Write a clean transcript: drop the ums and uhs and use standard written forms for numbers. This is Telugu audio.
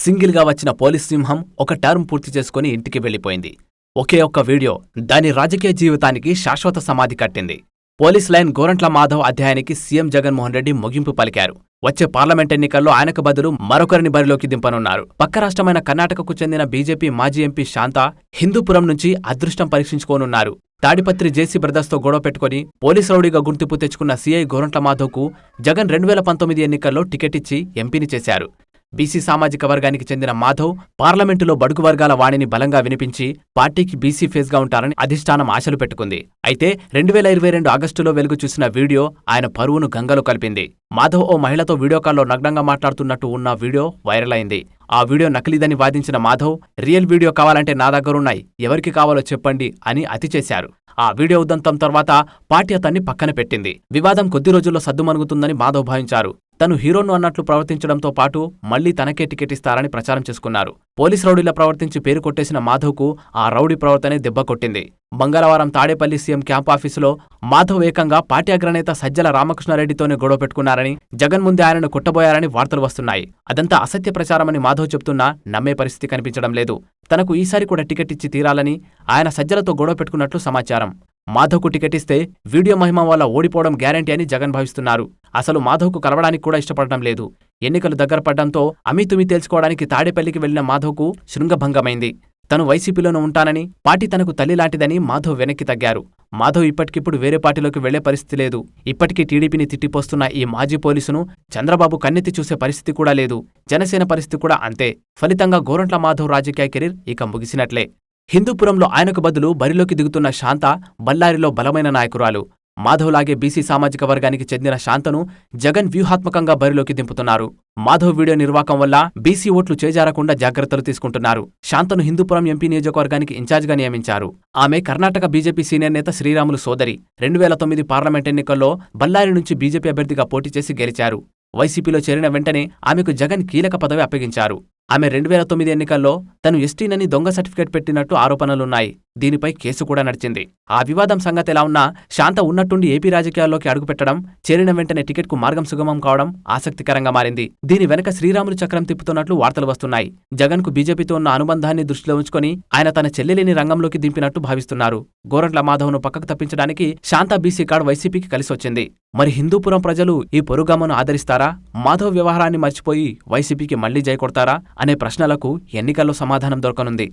సింగిల్ గా వచ్చిన పోలీస్ సింహం ఒక టర్మ్ పూర్తి చేసుకుని ఇంటికి వెళ్లిపోయింది. ఒకే ఒక్క వీడియో దాని రాజకీయ జీవితానికి శాశ్వత సమాధి కట్టింది. పోలీస్ లైన్ గోరంట్ల మాధవ్ అధ్యాయానికి సీఎం జగన్మోహన్ రెడ్డి ముగింపు పలికారు. వచ్చే పార్లమెంట్ ఎన్నికల్లో ఆయనకు బదులు మరొకరిని బరిలోకి దింపనున్నారు. పక్క రాష్ట్రమైన కర్ణాటకకు చెందిన బీజేపీ మాజీ ఎంపీ శాంత హిందూపురం నుంచి అదృష్టం పరీక్షించుకోనున్నారు. తాడిపత్రి జేసీ బ్రదర్స్తో గొడవ పెట్టుకుని పోలీస్ రౌడీగా గుర్తింపు తెచ్చుకున్న సీఐ గోరంట్ల మాధవ్కు జగన్ 2019 ఎన్నికల్లో టికెట్ ఇచ్చి ఎంపీని చేశారు. బీసీ సామాజిక వర్గానికి చెందిన మాధవ్ పార్లమెంటులో బడుగు వర్గాల వాణిని బలంగా వినిపించి పార్టీకి బీసీ ఫేస్గా ఉంటారని అధిష్టానం ఆశలు పెట్టుకుంది. అయితే 2022 ఆగస్టులో వెలుగు చూసిన వీడియో ఆయన పరువును గంగలో కలిపింది. మాధవ్ ఓ మహిళతో వీడియో కాల్లో నగ్నంగా మాట్లాడుతున్నట్టు ఉన్న వీడియో వైరల్ అయింది. ఆ వీడియో నకిలీదని వాదించిన మాధవ్, రియల్ వీడియో కావాలంటే నా దగ్గరున్నాయి, ఎవరికి కావాలో చెప్పండి అని అతి చేశారు. ఆ వీడియో ఉదంతం తర్వాత పార్టీ అతన్ని పక్కన పెట్టింది. వివాదం కొద్ది రోజుల్లో సద్దుమణుగుతుందని మాధవ్ భావించారు. తను హీరోను అన్నట్లు ప్రవర్తించడంతో పాటు మళ్లీ తనకే టికెట్ ఇస్తారని ప్రచారం చేసుకున్నారు. పోలీస్ రౌడీలా ప్రవర్తించి పేరు కొట్టేసిన మాధవ్కు ఆ రౌడీ ప్రవర్తనే దెబ్బ కొట్టింది. మంగళవారం తాడేపల్లి సీఎం క్యాంప్ ఆఫీసులో మాధవ్ ఏకంగా పార్టీ అగ్రనేత సజ్జల రామకృష్ణారెడ్డితోనే గొడవ పెట్టుకున్నారని, జగన్ ముందే ఆయనను కొట్టబోయారని వార్తలు వస్తున్నాయి. అదంతా అసత్య ప్రచారమని మాధవ్ చెప్తున్నా నమ్మే పరిస్థితి కనిపించడం లేదు. తనకు ఈసారి కూడా టికెట్ ఇచ్చి తీరాలని ఆయన సజ్జలతో గొడవ పెట్టుకున్నట్లు సమాచారం. మాధవ్కు టికెట్ ఇస్తే వీడియో మహిమ వల్ల ఓడిపోవడం గ్యారంటీ అని జగన్ భావిస్తున్నారు. అసలు మాధవ్కు కలవడానికి కూడా ఇష్టపడటం లేదు. ఎన్నికలు దగ్గర పడ్డంతో అమీతుమీ తేల్చుకోవడానికి తాడేపల్లికి వెళ్లిన మాధవ్కు శృంగభంగమైంది. తను వైసీపీలోనూ ఉంటానని, పార్టీ తనకు తల్లిలాంటిదని మాధవ్ వెనక్కి తగ్గారు. మాధవ్ ఇప్పటికిప్పుడు వేరే పార్టీలోకి వెళ్లే పరిస్థితి లేదు. ఇప్పటికీ టీడీపీని తిట్టిపోస్తున్న ఈ మాజీ పోలీసును చంద్రబాబు కన్నెత్తి చూసే పరిస్థితి కూడా లేదు. జనసేన పరిస్థితి కూడా అంతే. ఫలితంగా గోరంట్ల మాధవ్ రాజకీయ కెరీర్ ఇక ముగిసినట్లే. హిందూపురంలో ఆయనకు బదులు బరిలోకి దిగుతున్న శాంత బళ్ళారిలో బలమైన నాయకురాలు. మాధవ్ లాగే బీసీ సామాజిక వర్గానికి చెందిన శాంతను జగన్ వ్యూహాత్మకంగా బరిలోకి దింపుతున్నారు. మాధవ్ వీడియో నిర్వాకం వల్ల బీసీ ఓట్లు చేజారకుండా జాగ్రత్తలు తీసుకుంటున్నారు. శాంతను హిందూపురం ఎంపీ నియోజకవర్గానికి ఇన్ఛార్జిగా నియమించారు. ఆమె కర్ణాటక బీజేపీ సీనియర్ నేత శ్రీరాములు సోదరి. 2009 పార్లమెంట్ ఎన్నికల్లో బళ్ళారి నుంచి బీజేపీ అభ్యర్థిగా పోటీ చేసి గెలిచారు. వైసీపీలో చేరిన వెంటనే ఆమెకు జగన్ కీలక పదవి అప్పగించారు. ఆమె 2009 ఎన్నికల్లో తను ఎస్టీనని దొంగ సర్టిఫికేట్ పెట్టినట్టు ఆరోపణలున్నాయి. దీనిపై కేసు కూడా నడిచింది. ఆ వివాదం సంగతి ఎలా ఉన్నా శాంత ఉన్నట్టుండి ఏపీ రాజకీయాల్లోకి అడుగుపెట్టడం, చేరిన వెంటనే టికెట్కు మార్గం సుగమం కావడం ఆసక్తికరంగా మారింది. దీని వెనక శ్రీరాములు చక్రం తిప్పుతున్నట్లు వార్తలు వస్తున్నాయి. జగన్కు బీజేపీతో ఉన్న అనుబంధాన్ని దృష్టిలో ఉంచుకొని ఆయన తన చెల్లెలిని రంగంలోకి దింపినట్టు భావిస్తున్నారు. గోరంట్ల మాధవ్ను పక్కకు తప్పించడానికి శాంత బీసీ కార్డు వైసీపీకి కలిసొచ్చింది. మరి హిందూపురం ప్రజలు ఈ పొరుగమ్మను ఆదరిస్తారా? మాధవ్ వ్యవహారాన్ని మర్చిపోయి వైసీపీకి మళ్లీ జై కొడతారా అనే ప్రశ్నలకు ఎన్నికల్లో సమాధానం దొరకనుంది.